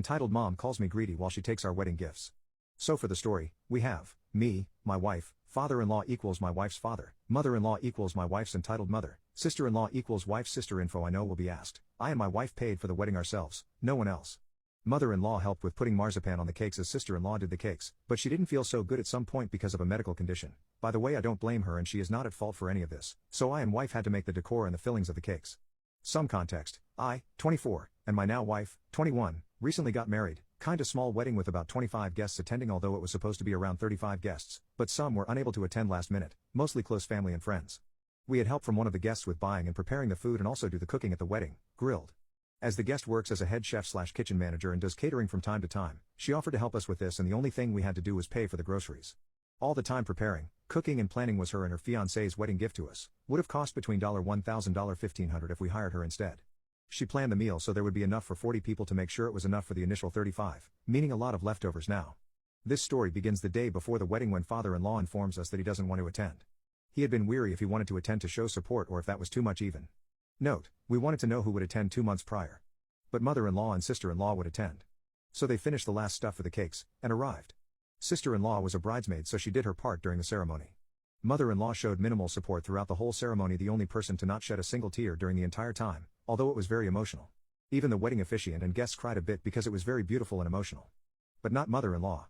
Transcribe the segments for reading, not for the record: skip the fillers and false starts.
Entitled Mom calls me greedy while she takes our wedding gifts. So for the story, we have me, my wife, father-in-law equals my wife's father, mother-in-law equals my wife's entitled mother, sister-in-law equals wife's sister. Info I know will be asked. I and my wife paid for the wedding ourselves, no one else. Mother-in-law helped with putting marzipan on the cakes as sister-in-law did the cakes, but she didn't feel so good at some point because of a medical condition. By the way, I don't blame her and she is not at fault for any of this, so I and wife had to make the decor and the fillings of the cakes. Some context: I, 24, and my now wife, 21, recently got married. Kinda small wedding with about 25 guests attending, although it was supposed to be around 35 guests, but some were unable to attend last minute, mostly close family and friends. We had help from one of the guests with buying and preparing the food and also do the cooking at the wedding, grilled. As the guest works as a head chef/kitchen manager and does catering from time to time, she offered to help us with this and the only thing we had to do was pay for the groceries. All the time preparing, cooking and planning was her and her fiancé's wedding gift to us. Would have cost between $1,000 and $1,500 if we hired her instead. She planned the meal so there would be enough for 40 people to make sure it was enough for the initial 35, meaning a lot of leftovers now. This story begins the day before the wedding when father-in-law informs us that he doesn't want to attend. He had been weary if he wanted to attend to show support or if that was too much even. Note, we wanted to know who would attend 2 months prior. But mother-in-law and sister-in-law would attend. So they finished the last stuff for the cakes, and arrived. Sister-in-law was a bridesmaid so she did her part during the ceremony. Mother-in-law showed minimal support throughout the whole ceremony, the only person to not shed a single tear during the entire time, although it was very emotional. Even the wedding officiant and guests cried a bit because it was very beautiful and emotional. But not mother-in-law.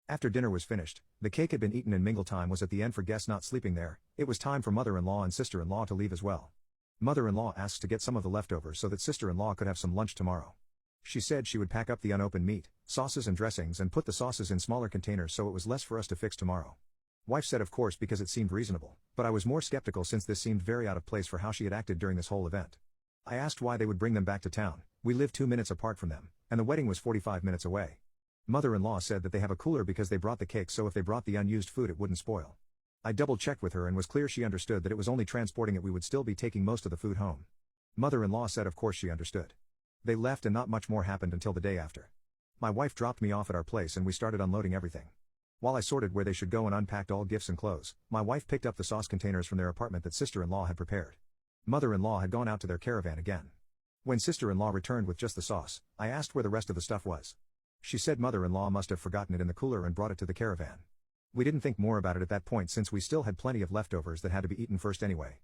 After dinner was finished, the cake had been eaten and mingle time was at the end for guests not sleeping there. It was time for mother-in-law and sister-in-law to leave as well. Mother-in-law asks to get some of the leftovers so that sister-in-law could have some lunch tomorrow. She said she would pack up the unopened meat, sauces and dressings and put the sauces in smaller containers so it was less for us to fix tomorrow. Wife said of course because it seemed reasonable, but I was more skeptical since this seemed very out of place for how she had acted during this whole event. I asked why they would bring them back to town. We live 2 minutes apart from them, and the wedding was 45 minutes away. Mother-in-law said that they have a cooler because they brought the cake so if they brought the unused food it wouldn't spoil. I double-checked with her and was clear she understood that it was only transporting it, we would still be taking most of the food home. Mother-in-law said of course she understood. They left and not much more happened until the day after. My wife dropped me off at our place and we started unloading everything. While I sorted where they should go and unpacked all gifts and clothes, my wife picked up the sauce containers from their apartment that sister-in-law had prepared. Mother-in-law had gone out to their caravan again. When sister-in-law returned with just the sauce, I asked where the rest of the stuff was. She said mother-in-law must have forgotten it in the cooler and brought it to the caravan. We didn't think more about it at that point since we still had plenty of leftovers that had to be eaten first anyway.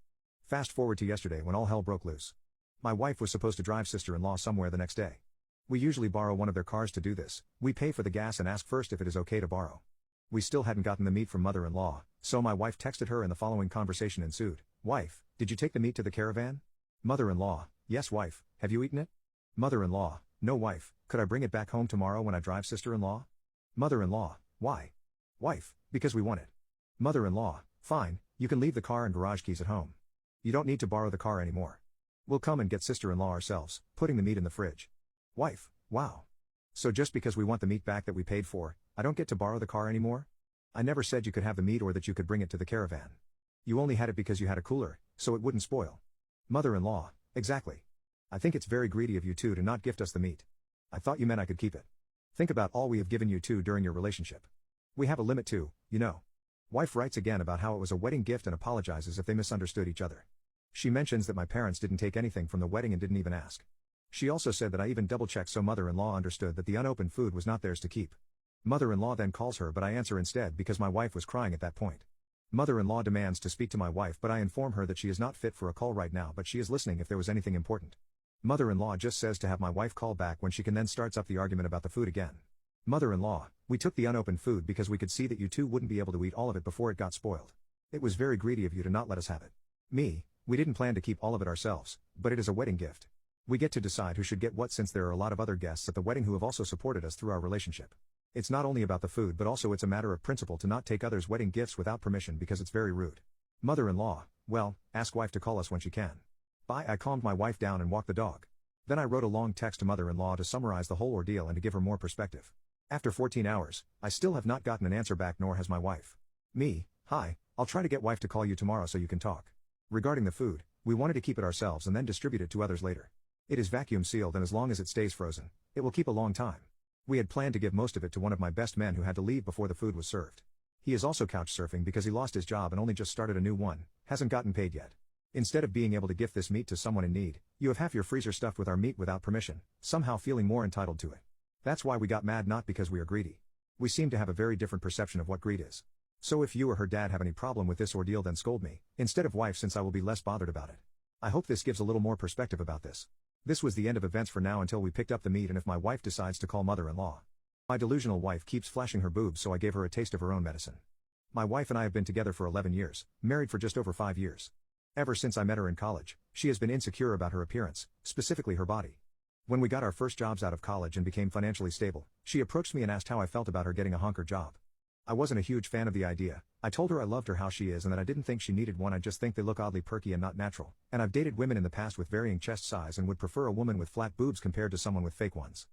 Fast forward to yesterday when all hell broke loose. My wife was supposed to drive sister-in-law somewhere the next day. We usually borrow one of their cars to do this. We pay for the gas and ask first if it is okay to borrow. We still hadn't gotten the meat from mother-in-law, so my wife texted her and the following conversation ensued. Wife, did you take the meat to the caravan? Mother-in-law, yes wife, have you eaten it? Mother-in-law, no wife, could I bring it back home tomorrow when I drive sister-in-law? Mother-in-law, why? Wife, because we want it. Mother-in-law, fine, you can leave the car and garage keys at home. You don't need to borrow the car anymore. We'll come and get sister-in-law ourselves, putting the meat in the fridge. Wife, wow. So just because we want the meat back that we paid for, I don't get to borrow the car anymore? I never said you could have the meat or that you could bring it to the caravan. You only had it because you had a cooler, so it wouldn't spoil. Mother-in-law, exactly. I think it's very greedy of you two to not gift us the meat. I thought you meant I could keep it. Think about all we have given you two during your relationship. We have a limit too, you know. Wife writes again about how it was a wedding gift and apologizes if they misunderstood each other. She mentions that my parents didn't take anything from the wedding and didn't even ask. She also said that I even double-checked so mother-in-law understood that the unopened food was not theirs to keep. Mother-in-law then calls her but I answer instead because my wife was crying at that point. Mother-in-law demands to speak to my wife but I inform her that she is not fit for a call right now but she is listening if there was anything important. Mother-in-law just says to have my wife call back when she can, then starts up the argument about the food again. Mother-in-law, we took the unopened food because we could see that you two wouldn't be able to eat all of it before it got spoiled. It was very greedy of you to not let us have it. Me, we didn't plan to keep all of it ourselves, but it is a wedding gift. We get to decide who should get what since there are a lot of other guests at the wedding who have also supported us through our relationship. It's not only about the food but also it's a matter of principle to not take others' wedding gifts without permission because it's very rude. Mother-in-law, well, ask wife to call us when she can. Bye. I calmed my wife down and walked the dog. Then I wrote a long text to mother-in-law to summarize the whole ordeal and to give her more perspective. After 14 hours, I still have not gotten an answer back nor has my wife. Me, hi, I'll try to get wife to call you tomorrow so you can talk. Regarding the food, we wanted to keep it ourselves and then distribute it to others later. It is vacuum sealed and as long as it stays frozen, it will keep a long time. We had planned to give most of it to one of my best men who had to leave before the food was served. He is also couch surfing because he lost his job and only just started a new one, hasn't gotten paid yet. Instead of being able to gift this meat to someone in need, you have half your freezer stuffed with our meat without permission, somehow feeling more entitled to it. That's why we got mad, not because we are greedy. We seem to have a very different perception of what greed is. So if you or her dad have any problem with this ordeal, then scold me, instead of wife, since I will be less bothered about it. I hope this gives a little more perspective about this. This was the end of events for now until we picked up the meat and if my wife decides to call mother-in-law. My delusional wife keeps flashing her boobs, so I gave her a taste of her own medicine. My wife and I have been together for 11 years, married for just over 5 years. Ever since I met her in college, she has been insecure about her appearance, specifically her body. When we got our first jobs out of college and became financially stable, she approached me and asked how I felt about her getting a honker job. I wasn't a huge fan of the idea. I told her I loved her how she is and that I didn't think she needed one. I just think they look oddly perky and not natural, and I've dated women in the past with varying chest size and would prefer a woman with flat boobs compared to someone with fake ones.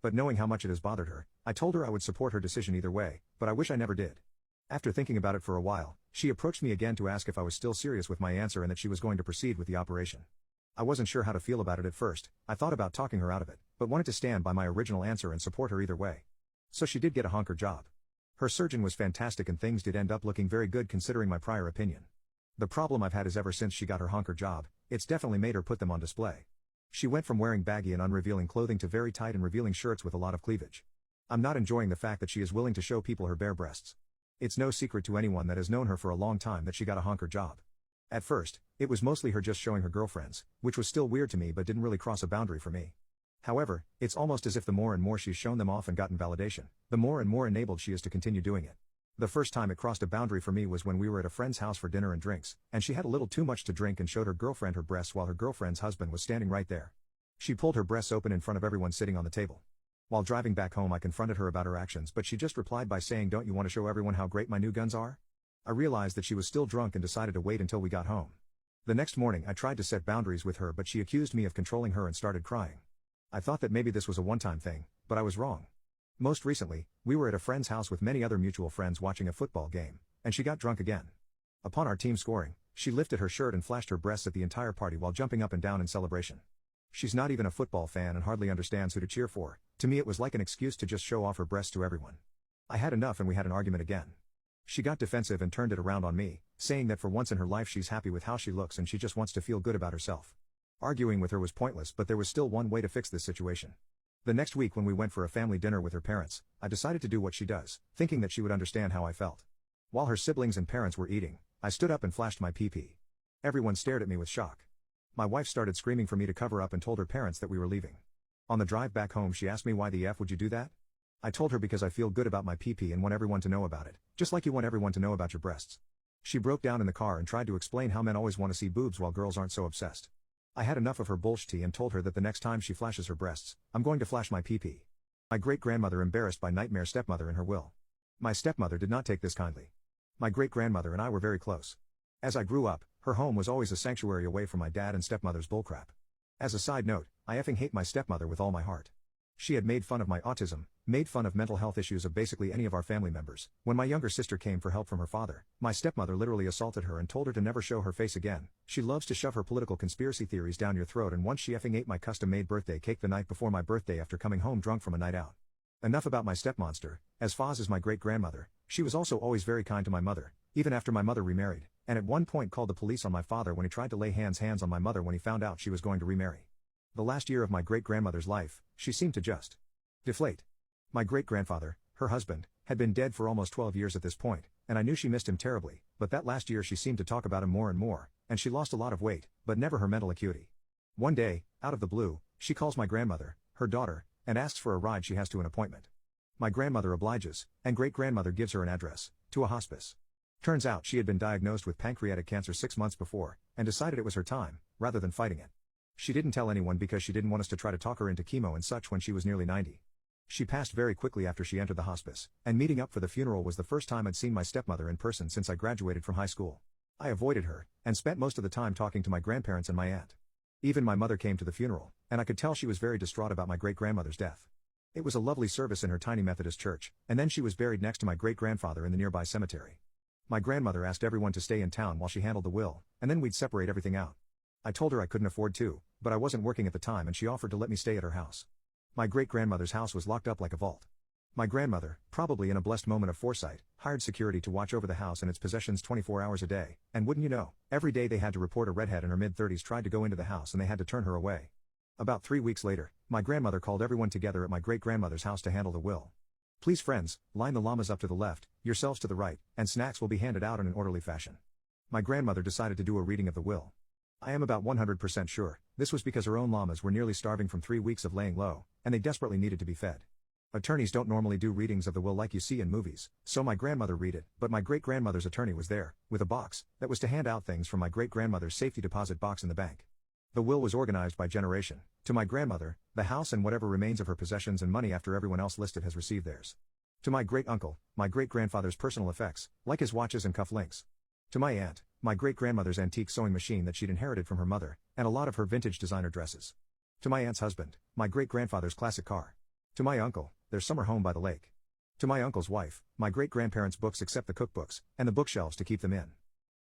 But knowing how much it has bothered her, I told her I would support her decision either way, but I wish I never did. After thinking about it for a while, she approached me again to ask if I was still serious with my answer and that she was going to proceed with the operation. I wasn't sure how to feel about it at first. I thought about talking her out of it, but wanted to stand by my original answer and support her either way. So she did get a honker job. Her surgeon was fantastic and things did end up looking very good considering my prior opinion. The problem I've had is ever since she got her honker job, it's definitely made her put them on display. She went from wearing baggy and unrevealing clothing to very tight and revealing shirts with a lot of cleavage. I'm not enjoying the fact that she is willing to show people her bare breasts. It's no secret to anyone that has known her for a long time that she got a honker job. At first, it was mostly her just showing her girlfriends, which was still weird to me but didn't really cross a boundary for me. However, it's almost as if the more and more she's shown them off and gotten validation, the more and more enabled she is to continue doing it. The first time it crossed a boundary for me was when we were at a friend's house for dinner and drinks, and she had a little too much to drink and showed her girlfriend her breasts while her girlfriend's husband was standing right there. She pulled her breasts open in front of everyone sitting on the table. While driving back home I confronted her about her actions, but she just replied by saying, "Don't you want to show everyone how great my new guns are?" I realized that she was still drunk and decided to wait until we got home. The next morning I tried to set boundaries with her, but she accused me of controlling her and started crying. I thought that maybe this was a one-time thing, but I was wrong. Most recently, we were at a friend's house with many other mutual friends watching a football game, and she got drunk again. Upon our team scoring, she lifted her shirt and flashed her breasts at the entire party while jumping up and down in celebration. She's not even a football fan and hardly understands who to cheer for. To me it was like an excuse to just show off her breasts to everyone. I had enough and we had an argument again. She got defensive and turned it around on me, saying that for once in her life she's happy with how she looks and she just wants to feel good about herself. Arguing with her was pointless, but there was still one way to fix this situation. The next week when we went for a family dinner with her parents, I decided to do what she does, thinking that she would understand how I felt. While her siblings and parents were eating, I stood up and flashed my pee-pee. Everyone stared at me with shock. My wife started screaming for me to cover up and told her parents that we were leaving. On the drive back home she asked me, "Why the F would you do that?" I told her because I feel good about my pee-pee and want everyone to know about it, just like you want everyone to know about your breasts. She broke down in the car and tried to explain how men always want to see boobs while girls aren't so obsessed. I had enough of her bullshit and told her that the next time she flashes her breasts, I'm going to flash my pee-pee. My great-grandmother embarrassed by nightmare stepmother in her will. My stepmother did not take this kindly. My great-grandmother and I were very close. As I grew up, her home was always a sanctuary away from my dad and stepmother's bullcrap. As a side note, I effing hate my stepmother with all my heart. She had made fun of my autism, made fun of mental health issues of basically any of our family members. When my younger sister came for help from her father, my stepmother literally assaulted her and told her to never show her face again. She loves to shove her political conspiracy theories down your throat, and once she effing ate my custom-made birthday cake the night before my birthday after coming home drunk from a night out. Enough about my stepmonster. As Foz is my great-grandmother, she was also always very kind to my mother, even after my mother remarried, and at one point called the police on my father when he tried to lay hands on my mother when he found out she was going to remarry. The last year of my great-grandmother's life, she seemed to just deflate. My great-grandfather, her husband, had been dead for almost 12 years at this point, and I knew she missed him terribly, but that last year she seemed to talk about him more and more, and she lost a lot of weight, but never her mental acuity. One day, out of the blue, she calls my grandmother, her daughter, and asks for a ride. She has to an appointment. My grandmother obliges, and great-grandmother gives her an address, to a hospice. Turns out she had been diagnosed with pancreatic cancer 6 months before, and decided it was her time, rather than fighting it. She didn't tell anyone because she didn't want us to try to talk her into chemo and such when she was nearly 90. She passed very quickly after she entered the hospice, and meeting up for the funeral was the first time I'd seen my stepmother in person since I graduated from high school. I avoided her, and spent most of the time talking to my grandparents and my aunt. Even my mother came to the funeral, and I could tell she was very distraught about my great-grandmother's death. It was a lovely service in her tiny Methodist church, and then she was buried next to my great-grandfather in the nearby cemetery. My grandmother asked everyone to stay in town while she handled the will, and then we'd separate everything out. I told her I couldn't afford to, but I wasn't working at the time and she offered to let me stay at her house. My great-grandmother's house was locked up like a vault. My grandmother, probably in a blessed moment of foresight, hired security to watch over the house and its possessions 24 hours a day, and wouldn't you know, every day they had to report a redhead in her mid-30s tried to go into the house and they had to turn her away. About 3 weeks later, my grandmother called everyone together at my great-grandmother's house to handle the will. Please friends, line the llamas up to the left, yourselves to the right, and snacks will be handed out in an orderly fashion. My grandmother decided to do a reading of the will. I am about 100% sure, this was because her own llamas were nearly starving from 3 weeks of laying low, and they desperately needed to be fed. Attorneys don't normally do readings of the will like you see in movies, so my grandmother read it, but my great-grandmother's attorney was there, with a box, that was to hand out things from my great-grandmother's safety deposit box in the bank. The will was organized by generation. To my grandmother, the house and whatever remains of her possessions and money after everyone else listed has received theirs. To my great-uncle, my great-grandfather's personal effects, like his watches and cuff links. To my aunt, my great-grandmother's antique sewing machine that she'd inherited from her mother, and a lot of her vintage designer dresses. To my aunt's husband, my great-grandfather's classic car. To my uncle, their summer home by the lake. To my uncle's wife, my great-grandparents' books except the cookbooks, and the bookshelves to keep them in.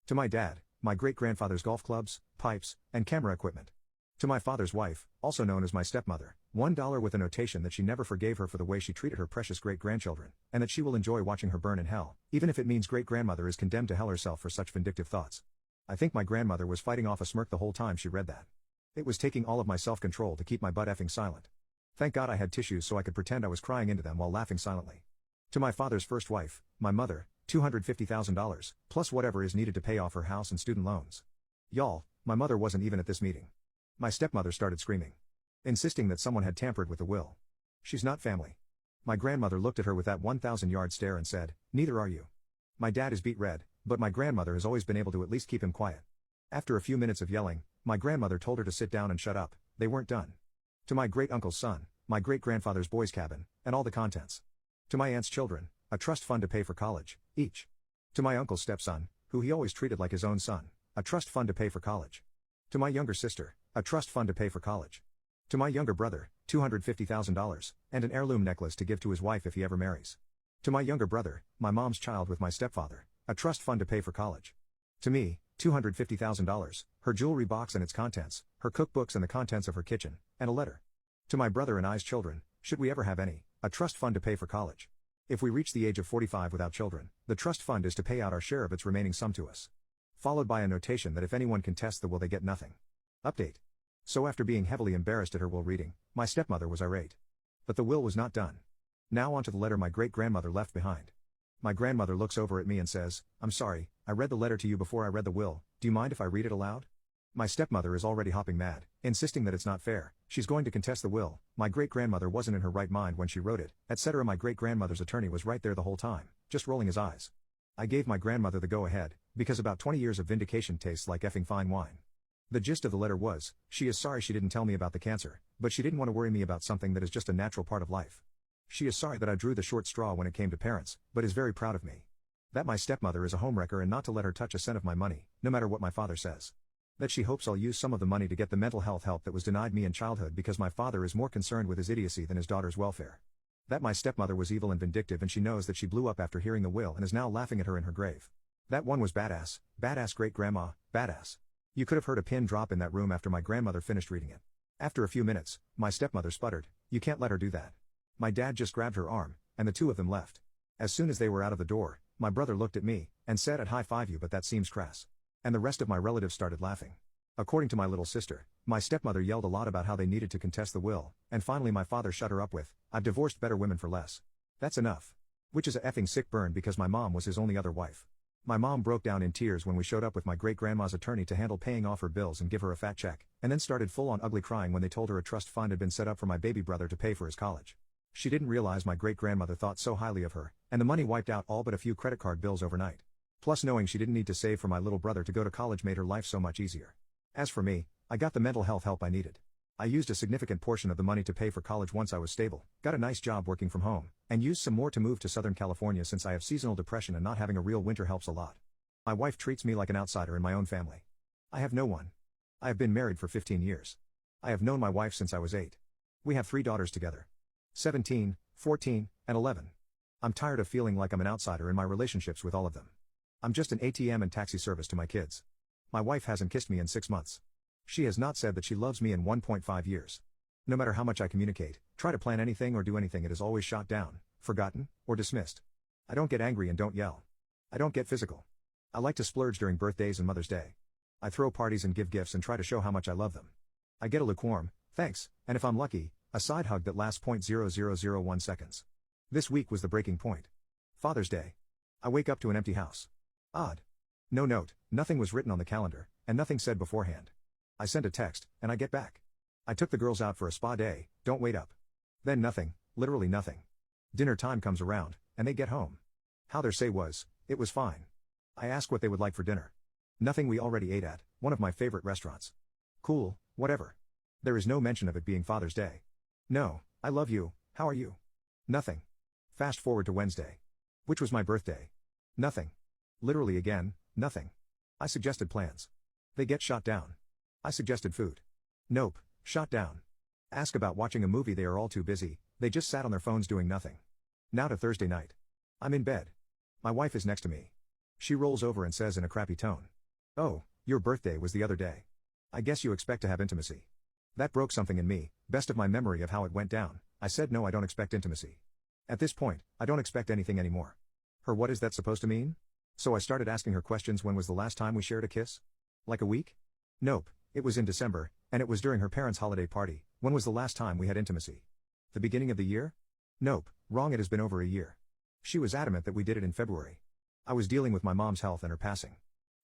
To my dad, my great-grandfather's golf clubs, pipes, and camera equipment. To my father's wife, also known as my stepmother, $1 with a notation that she never forgave her for the way she treated her precious great-grandchildren, and that she will enjoy watching her burn in hell, even if it means great-grandmother is condemned to hell herself for such vindictive thoughts. I think my grandmother was fighting off a smirk the whole time she read that. It was taking all of my self-control to keep my butt effing silent. Thank God I had tissues so I could pretend I was crying into them while laughing silently. To my father's first wife, my mother, $250,000, plus whatever is needed to pay off her house and student loans. Y'all, my mother wasn't even at this meeting. My stepmother started screaming, insisting that someone had tampered with the will. She's not family. My grandmother looked at her with that 1,000-yard stare and said, neither are you. My dad is beet red, but my grandmother has always been able to at least keep him quiet. After a few minutes of yelling, my grandmother told her to sit down and shut up. They weren't done. To my great-uncle's son, my great-grandfather's boys' cabin, and all the contents. To my aunt's children, a trust fund to pay for college, each. To my uncle's stepson, who he always treated like his own son, a trust fund to pay for college. To my younger sister, a trust fund to pay for college. To my younger brother, $250,000, and an heirloom necklace to give to his wife if he ever marries. To my younger brother, my mom's child with my stepfather, a trust fund to pay for college. To me, $250,000, her jewelry box and its contents, her cookbooks and the contents of her kitchen, and a letter. To my brother and I's children, should we ever have any, a trust fund to pay for college. If we reach the age of 45 without children, the trust fund is to pay out our share of its remaining sum to us. Followed by a notation that if anyone contests the will they get nothing. Update. So after being heavily embarrassed at her will reading, my stepmother was irate. But the will was not done. Now onto the letter my great-grandmother left behind. My grandmother looks over at me and says, I'm sorry, I read the letter to you before I read the will, do you mind if I read it aloud? My stepmother is already hopping mad, insisting that it's not fair, she's going to contest the will, my great-grandmother wasn't in her right mind when she wrote it, etc. My great-grandmother's attorney was right there the whole time, just rolling his eyes. I gave my grandmother the go-ahead, because about 20 years of vindication tastes like effing fine wine. The gist of the letter was, she is sorry she didn't tell me about the cancer, but she didn't want to worry me about something that is just a natural part of life. She is sorry that I drew the short straw when it came to parents, but is very proud of me. That my stepmother is a homewrecker and not to let her touch a cent of my money, no matter what my father says. That she hopes I'll use some of the money to get the mental health help that was denied me in childhood because my father is more concerned with his idiocy than his daughter's welfare. That my stepmother was evil and vindictive and she knows that she blew up after hearing the will and is now laughing at her in her grave. That one was badass, badass great-grandma, badass. You could have heard a pin drop in that room after my grandmother finished reading it. After a few minutes, my stepmother sputtered, you can't let her do that. My dad just grabbed her arm, and the two of them left. As soon as they were out of the door, my brother looked at me, and said I'd high-five you but that seems crass. And the rest of my relatives started laughing. According to my little sister, my stepmother yelled a lot about how they needed to contest the will, and finally my father shut her up with, I've divorced better women for less. That's enough. Which is a effing sick burn because my mom was his only other wife. My mom broke down in tears when we showed up with my great-grandma's attorney to handle paying off her bills and give her a fat check, and then started full-on ugly crying when they told her a trust fund had been set up for my baby brother to pay for his college. She didn't realize my great-grandmother thought so highly of her, and the money wiped out all but a few credit card bills overnight. Plus knowing she didn't need to save for my little brother to go to college made her life so much easier. As for me, I got the mental health help I needed. I used a significant portion of the money to pay for college once I was stable, got a nice job working from home, and used some more to move to Southern California since I have seasonal depression and not having a real winter helps a lot. My wife treats me like an outsider in my own family. I have no one. I have been married for 15 years. I have known my wife since I was 8. We have 3 daughters together. 17, 14, and 11. I'm tired of feeling like I'm an outsider in my relationships with all of them. I'm just an ATM and taxi service to my kids. My wife hasn't kissed me in 6 months. She has not said that she loves me in 1.5 years. No matter how much I communicate, try to plan anything or do anything, it is always shot down, forgotten, or dismissed. I don't get angry and don't yell. I don't get physical. I like to splurge during birthdays and Mother's Day. I throw parties and give gifts and try to show how much I love them. I get a lukewarm, Thanks, and if I'm lucky, a side hug that lasts 0.0001 seconds. This week was the breaking point. Father's Day. I wake up to an empty house. Odd. No note, nothing was written on the calendar, and nothing said beforehand. I send a text, and I get back. I took the girls out for a spa day, don't wait up. Then nothing, literally nothing. Dinner time comes around, and they get home. How their say was, it was fine. I ask what they would like for dinner. Nothing, we already ate at one of my favorite restaurants. Cool, whatever. There is no mention of it being Father's Day. No, I love you, how are you? Nothing. Fast forward to Wednesday. Which was my birthday. Nothing. Literally again, nothing. I suggested plans. They get shot down. I suggested food. Nope, shot down. Ask about watching a movie, they are all too busy, they just sat on their phones doing nothing. Now to Thursday night. I'm in bed. My wife is next to me. She rolls over and says in a crappy tone, "Oh, your birthday was the other day. I guess you expect to have intimacy." That broke something in me, best of my memory of how it went down. I said no, I don't expect intimacy. At this point, I don't expect anything anymore. Her, what is that supposed to mean? So I started asking her questions. When was the last time we shared a kiss? Like a week? Nope, it was in December, and it was during her parents' holiday party. When was the last time we had intimacy? The beginning of the year? Nope, wrong, it has been over a year. She was adamant that we did it in February. I was dealing with my mom's health and her passing.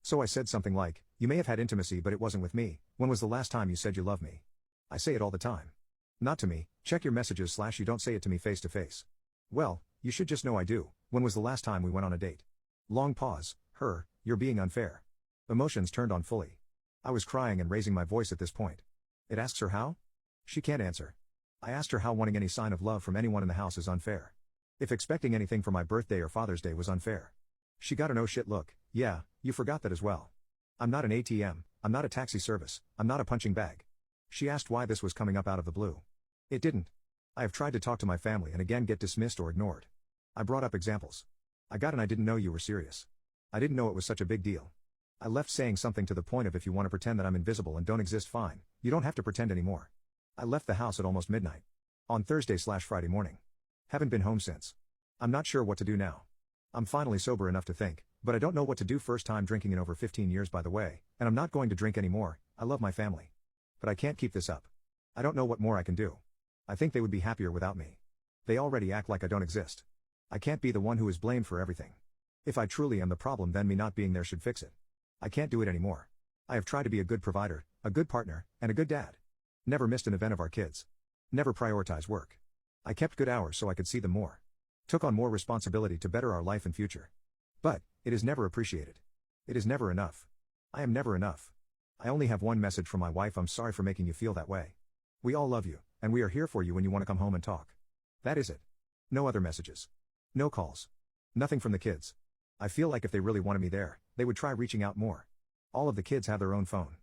So I said something like, you may have had intimacy but it wasn't with me. When was the last time you said you love me? I say it all the time. Not to me, check your messages / you don't say it to me face to face. Well, you should just know I do. When was the last time we went on a date? Long pause. Her, you're being unfair. Emotions turned on fully. I was crying and raising my voice at this point. It asks her how? She can't answer. I asked her how wanting any sign of love from anyone in the house is unfair. If expecting anything for my birthday or Father's Day was unfair. She got an oh shit look. Yeah, you forgot that as well. I'm not an ATM, I'm not a taxi service, I'm not a punching bag. She asked why this was coming up out of the blue. It didn't. I have tried to talk to my family and again get dismissed or ignored. I brought up examples. I got an I didn't know you were serious. I didn't know it was such a big deal. I left saying something to the point of if you want to pretend that I'm invisible and don't exist, fine, you don't have to pretend anymore. I left the house at almost midnight. On Thursday / Friday morning. Haven't been home since. I'm not sure what to do now. I'm finally sober enough to think, but I don't know what to do. First time drinking in over 15 years by the way, and I'm not going to drink anymore. I love my family. But I can't keep this up. I don't know what more I can do. I think they would be happier without me. They already act like I don't exist. I can't be the one who is blamed for everything. If I truly am the problem, then me not being there should fix it. I can't do it anymore. I have tried to be a good provider, a good partner, and a good dad. Never missed an event of our kids. Never prioritized work. I kept good hours so I could see them more. Took on more responsibility to better our life and future. But, it is never appreciated. It is never enough. I am never enough. I only have one message from my wife: I'm sorry for making you feel that way. We all love you, and we are here for you when you want to come home and talk. That is it. No other messages. No calls. Nothing from the kids. I feel like if they really wanted me there, they would try reaching out more. All of the kids have their own phone.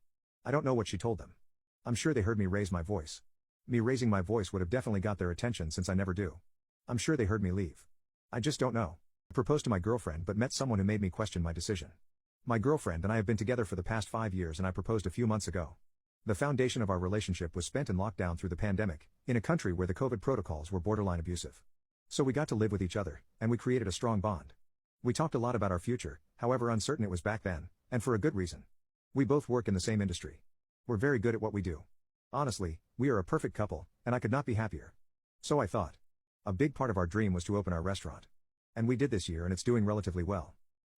I don't know what she told them. I'm sure they heard me raise my voice. Me raising my voice would have definitely got their attention since I never do. I'm sure they heard me leave. I just don't know. I proposed to my girlfriend but met someone who made me question my decision. My girlfriend and I have been together for the past 5 years and I proposed a few months ago. The foundation of our relationship was spent in lockdown through the pandemic, in a country where the COVID protocols were borderline abusive. So we got to live with each other, and we created a strong bond. We talked a lot about our future, however uncertain it was back then, and for a good reason. We both work in the same industry. We're very good at what we do. Honestly, we are a perfect couple, and I could not be happier. So I thought. A big part of our dream was to open our restaurant. And we did this year and it's doing relatively well.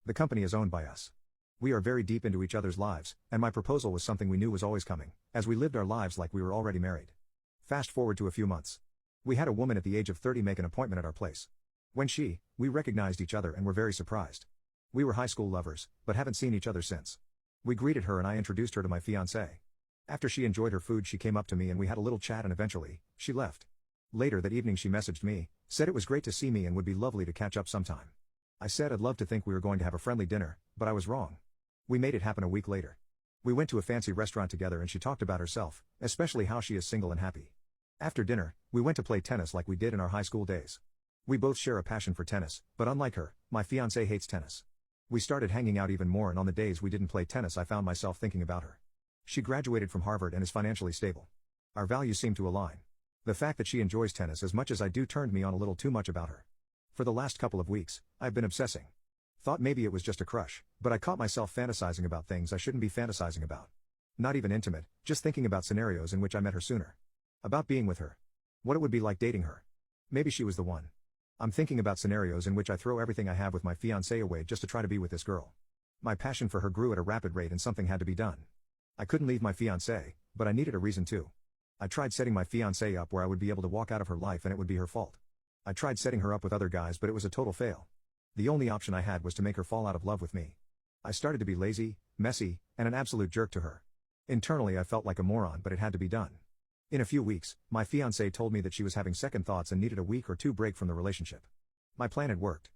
The company is owned by us. We are very deep into each other's lives, and my proposal was something we knew was always coming, as we lived our lives like we were already married. Fast forward to a few months. We had a woman at the age of 30 make an appointment at our place. When we recognized each other and were very surprised. We were high school lovers, but haven't seen each other since. We greeted her and I introduced her to my fiancé. After she enjoyed her food, she came up to me and we had a little chat and eventually, she left. Later that evening she messaged me, said it was great to see me and would be lovely to catch up sometime. I said I'd love to think we were going to have a friendly dinner, but I was wrong. We made it happen a week later. We went to a fancy restaurant together and she talked about herself, especially how she is single and happy. After dinner, we went to play tennis like we did in our high school days. We both share a passion for tennis, but unlike her, my fiancé hates tennis. We started hanging out even more and on the days we didn't play tennis I found myself thinking about her. She graduated from Harvard and is financially stable. Our values seem to align. The fact that she enjoys tennis as much as I do turned me on a little too much about her. For the last couple of weeks, I've been obsessing. Thought maybe it was just a crush, but I caught myself fantasizing about things I shouldn't be fantasizing about. Not even intimate, just thinking about scenarios in which I met her sooner. About being with her. What it would be like dating her. Maybe she was the one. I'm thinking about scenarios in which I throw everything I have with my fiancée away just to try to be with this girl. My passion for her grew at a rapid rate and something had to be done. I couldn't leave my fiancée, but I needed a reason to. I tried setting my fiancée up where I would be able to walk out of her life and it would be her fault. I tried setting her up with other guys but it was a total fail. The only option I had was to make her fall out of love with me. I started to be lazy, messy, and an absolute jerk to her. Internally I felt like a moron but it had to be done. In a few weeks, my fiancée told me that she was having second thoughts and needed a week or two break from the relationship. My plan had worked.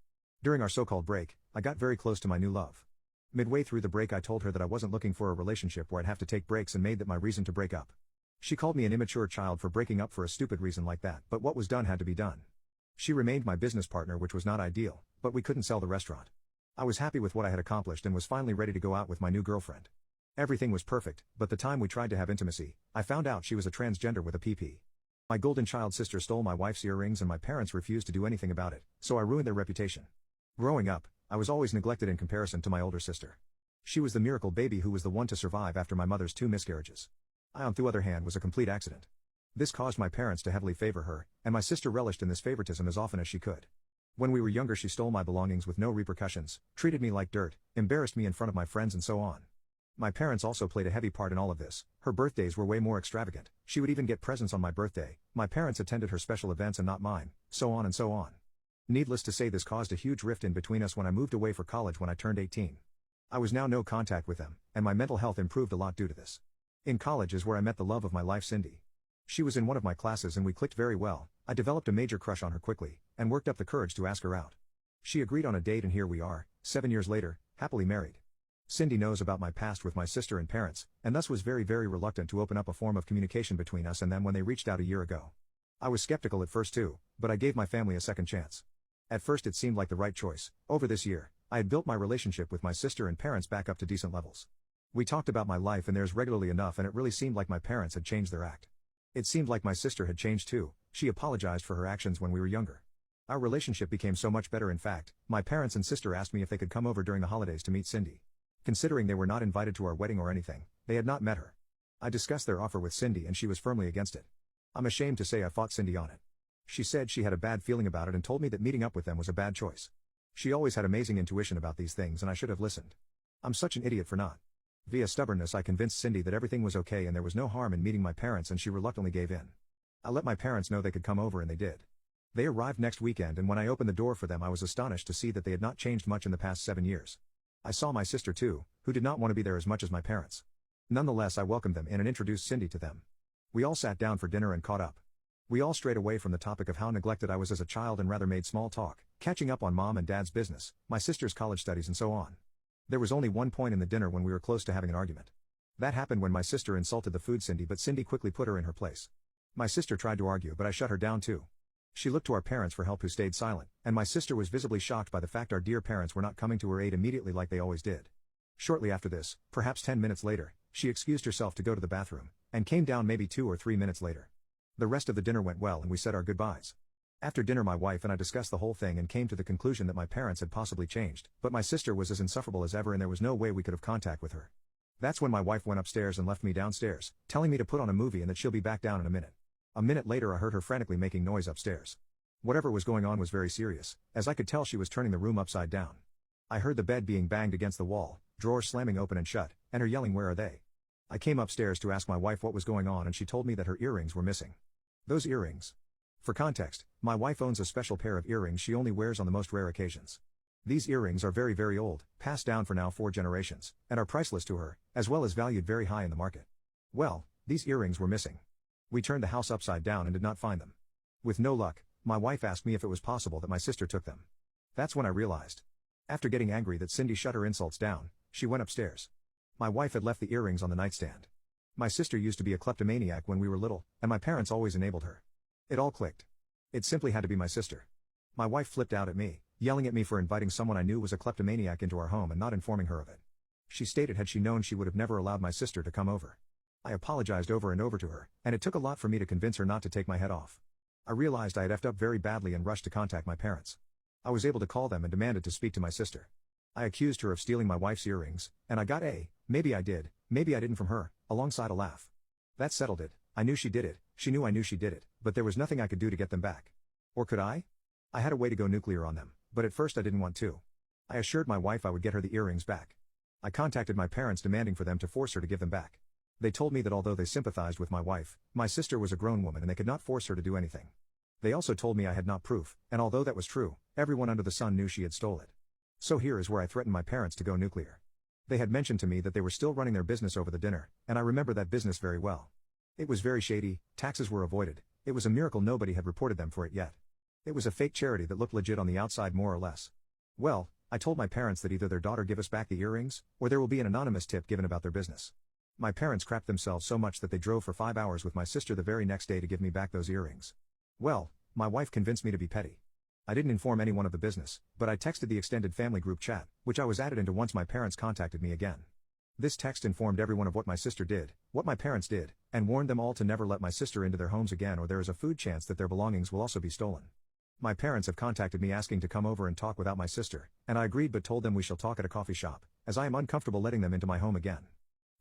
During our so-called break, I got very close to my new love. Midway through the break I told her that I wasn't looking for a relationship where I'd have to take breaks and made that my reason to break up. She called me an immature child for breaking up for a stupid reason like that, but what was done had to be done. She remained my business partner which was not ideal, but we couldn't sell the restaurant. I was happy with what I had accomplished and was finally ready to go out with my new girlfriend. Everything was perfect, but the time we tried to have intimacy, I found out she was a transgender with a PP. My golden child sister stole my wife's earrings and my parents refused to do anything about it, so I ruined their reputation. Growing up, I was always neglected in comparison to my older sister. She was the miracle baby who was the one to survive after my mother's 2 miscarriages. I on the other hand was a complete accident. This caused my parents to heavily favor her, and my sister relished in this favoritism as often as she could. When we were younger she stole my belongings with no repercussions, treated me like dirt, embarrassed me in front of my friends and so on. My parents also played a heavy part in all of this. Her birthdays were way more extravagant, she would even get presents on my birthday, my parents attended her special events and not mine, so on and so on. Needless to say this caused a huge rift in between us when I moved away for college when I turned 18. I was now no contact with them, and my mental health improved a lot due to this. In college is where I met the love of my life, Cindy. She was in one of my classes and we clicked very well. I developed a major crush on her quickly, and worked up the courage to ask her out. She agreed on a date and here we are, 7 years later, happily married. Cindy knows about my past with my sister and parents, and thus was very reluctant to open up a form of communication between us and them when they reached out a year ago. I was skeptical at first too, but I gave my family a second chance. At first it seemed like the right choice. Over this year, I had built my relationship with my sister and parents back up to decent levels. We talked about my life and theirs regularly enough and it really seemed like my parents had changed their act. It seemed like my sister had changed too, she apologized for her actions when we were younger. Our relationship became so much better in fact, my parents and sister asked me if they could come over during the holidays to meet Cindy. Considering they were not invited to our wedding or anything, they had not met her. I discussed their offer with Cindy and she was firmly against it. I'm ashamed to say I fought Cindy on it. She said she had a bad feeling about it and told me that meeting up with them was a bad choice. She always had amazing intuition about these things and I should have listened. I'm such an idiot for not. Via stubbornness I convinced Cindy that everything was okay and there was no harm in meeting my parents and she reluctantly gave in. I let my parents know they could come over and they did. They arrived next weekend and when I opened the door for them I was astonished to see that they had not changed much in the past 7 years. I saw my sister too, who did not want to be there as much as my parents. Nonetheless I welcomed them in and introduced Cindy to them. We all sat down for dinner and caught up. We all strayed away from the topic of how neglected I was as a child and rather made small talk, catching up on mom and dad's business, my sister's college studies and so on. There was only one point in the dinner when we were close to having an argument. That happened when my sister insulted the food Cindy but Cindy quickly put her in her place. My sister tried to argue but I shut her down too. She looked to our parents for help who stayed silent, and my sister was visibly shocked by the fact our dear parents were not coming to her aid immediately like they always did. Shortly after this, perhaps 10 minutes later, she excused herself to go to the bathroom, and came down maybe 2 or 3 minutes later. The rest of the dinner went well and we said our goodbyes. After dinner my wife and I discussed the whole thing and came to the conclusion that my parents had possibly changed, but my sister was as insufferable as ever and there was no way we could have contact with her. That's when my wife went upstairs and left me downstairs, telling me to put on a movie and that she'll be back down in a minute. A minute later I heard her frantically making noise upstairs. Whatever was going on was very serious, as I could tell she was turning the room upside down. I heard the bed being banged against the wall, drawers slamming open and shut, and her yelling where are they? I came upstairs to ask my wife what was going on and she told me that her earrings were missing. Those earrings. For context, my wife owns a special pair of earrings she only wears on the most rare occasions. These earrings are very old, passed down for now 4 generations, and are priceless to her, as well as valued very high in the market. Well, these earrings were missing. We turned the house upside down and did not find them. With no luck, my wife asked me if it was possible that my sister took them. That's when I realized. After getting angry that Cindy shut her insults down, she went upstairs. My wife had left the earrings on the nightstand. My sister used to be a kleptomaniac when we were little, and my parents always enabled her. It all clicked. It simply had to be my sister. My wife flipped out at me, yelling at me for inviting someone I knew was a kleptomaniac into our home and not informing her of it. She stated had she known she would have never allowed my sister to come over. I apologized over and over to her, and it took a lot for me to convince her not to take my head off. I realized I had effed up very badly and rushed to contact my parents. I was able to call them and demanded to speak to my sister. I accused her of stealing my wife's earrings, and I got a, maybe I did, maybe I didn't from her, alongside a laugh. That settled it. I knew she did it. She knew I knew she did it, but there was nothing I could do to get them back. Or could I? I had a way to go nuclear on them, but at first I didn't want to. I assured my wife I would get her the earrings back. I contacted my parents demanding for them to force her to give them back. They told me that although they sympathized with my wife, my sister was a grown woman and they could not force her to do anything. They also told me I had not proof, and although that was true, everyone under the sun knew she had stole it. So here is where I threatened my parents to go nuclear. They had mentioned to me that they were still running their business over the dinner, and I remember that business very well. It was very shady, taxes were avoided, it was a miracle nobody had reported them for it yet. It was a fake charity that looked legit on the outside more or less. Well, I told my parents that either their daughter give us back the earrings, or there will be an anonymous tip given about their business. My parents crapped themselves so much that they drove for 5 hours with my sister the very next day to give me back those earrings. Well, my wife convinced me to be petty. I didn't inform anyone of the business, but I texted the extended family group chat, which I was added into once my parents contacted me again. This text informed everyone of what my sister did, what my parents did, and warned them all to never let my sister into their homes again or there is a food chance that their belongings will also be stolen. My parents have contacted me asking to come over and talk without my sister, and I agreed but told them we shall talk at a coffee shop, as I am uncomfortable letting them into my home again.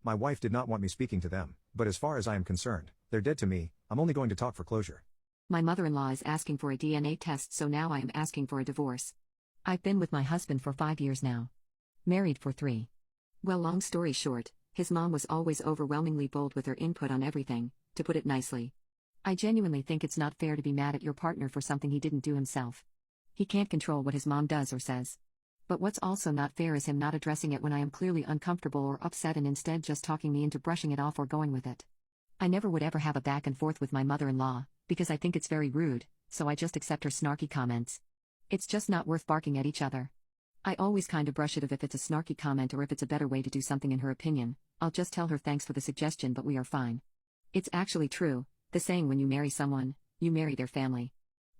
My wife did not want me speaking to them, but as far as I am concerned, they're dead to me. I'm only going to talk for closure. My mother-in-law is asking for a DNA test, so now I am asking for a divorce. I've been with my husband for 5 years now. Married for 3. Well, long story short, his mom was always overwhelmingly bold with her input on everything, to put it nicely. I genuinely think it's not fair to be mad at your partner for something he didn't do himself. He can't control what his mom does or says. But what's also not fair is him not addressing it when I am clearly uncomfortable or upset and instead just talking me into brushing it off or going with it. I never would ever have a back and forth with my mother-in-law, because I think it's very rude, so I just accept her snarky comments. It's just not worth barking at each other. I always kind of brush it off if it's a snarky comment or if it's a better way to do something in her opinion. I'll just tell her thanks for the suggestion but we are fine. It's actually true, the saying when you marry someone, you marry their family.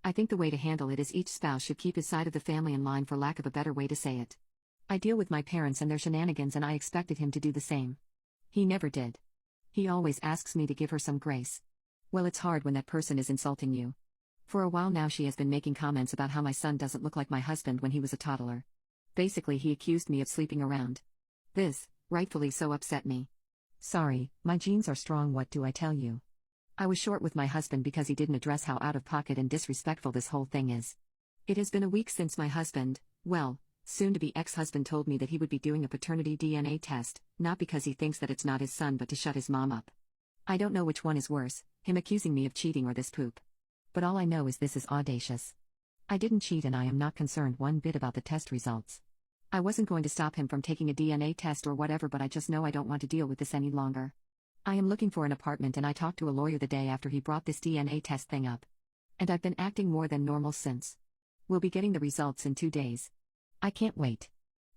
I think the way to handle it is each spouse should keep his side of the family in line, for lack of a better way to say it. I deal with my parents and their shenanigans and I expected him to do the same. He never did. He always asks me to give her some grace. Well, it's hard when that person is insulting you. For a while now she has been making comments about how my son doesn't look like my husband when he was a toddler. Basically he accused me of sleeping around. This, rightfully so, upset me. Sorry, my genes are strong, what do I tell you? I was short with my husband because he didn't address how out of pocket and disrespectful this whole thing is. It has been a week since my husband, well, soon-to-be ex-husband, told me that he would be doing a paternity DNA test, not because he thinks that it's not his son but to shut his mom up. I don't know which one is worse, him accusing me of cheating or this poop. But all I know is this is audacious. I didn't cheat and I am not concerned one bit about the test results. I wasn't going to stop him from taking a DNA test or whatever, but I just know I don't want to deal with this any longer. I am looking for an apartment and I talked to a lawyer the day after he brought this DNA test thing up. And I've been acting more than normal since. We'll be getting the results in 2 days. I can't wait.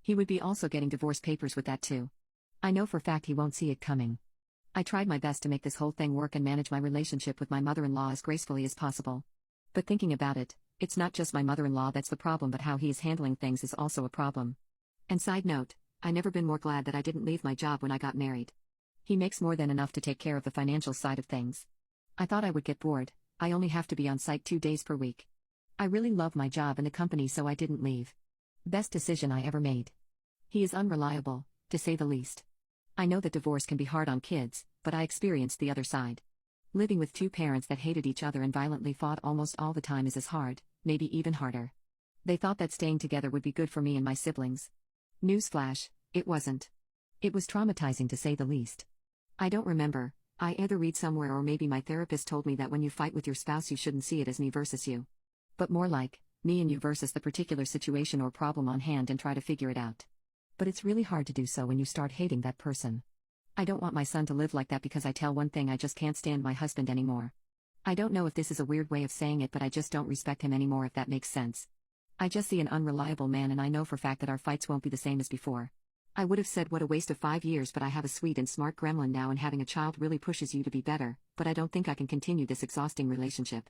He would be also getting divorce papers with that too. I know for a fact he won't see it coming. I tried my best to make this whole thing work and manage my relationship with my mother-in-law as gracefully as possible. But thinking about it, it's not just my mother-in-law that's the problem, but how he is handling things is also a problem. And side note, I never been more glad that I didn't leave my job when I got married. He makes more than enough to take care of the financial side of things. I thought I would get bored. I only have to be on site 2 days per week. I really love my job and the company, so I didn't leave. Best decision I ever made. He is unreliable, to say the least. I know that divorce can be hard on kids, but I experienced the other side. Living with 2 parents that hated each other and violently fought almost all the time is as hard, maybe even harder. They thought that staying together would be good for me and my siblings. Newsflash, it wasn't. It was traumatizing to say the least. I don't remember, I either read somewhere or maybe my therapist told me that when you fight with your spouse you shouldn't see it as me versus you. But more like, me and you versus the particular situation or problem on hand and try to figure it out. But it's really hard to do so when you start hating that person. I don't want my son to live like that because I tell one thing, I just can't stand my husband anymore. I don't know if this is a weird way of saying it, but I just don't respect him anymore, if that makes sense. I just see an unreliable man and I know for a fact that our fights won't be the same as before. I would have said what a waste of 5 years, but I have a sweet and smart gremlin now and having a child really pushes you to be better, but I don't think I can continue this exhausting relationship.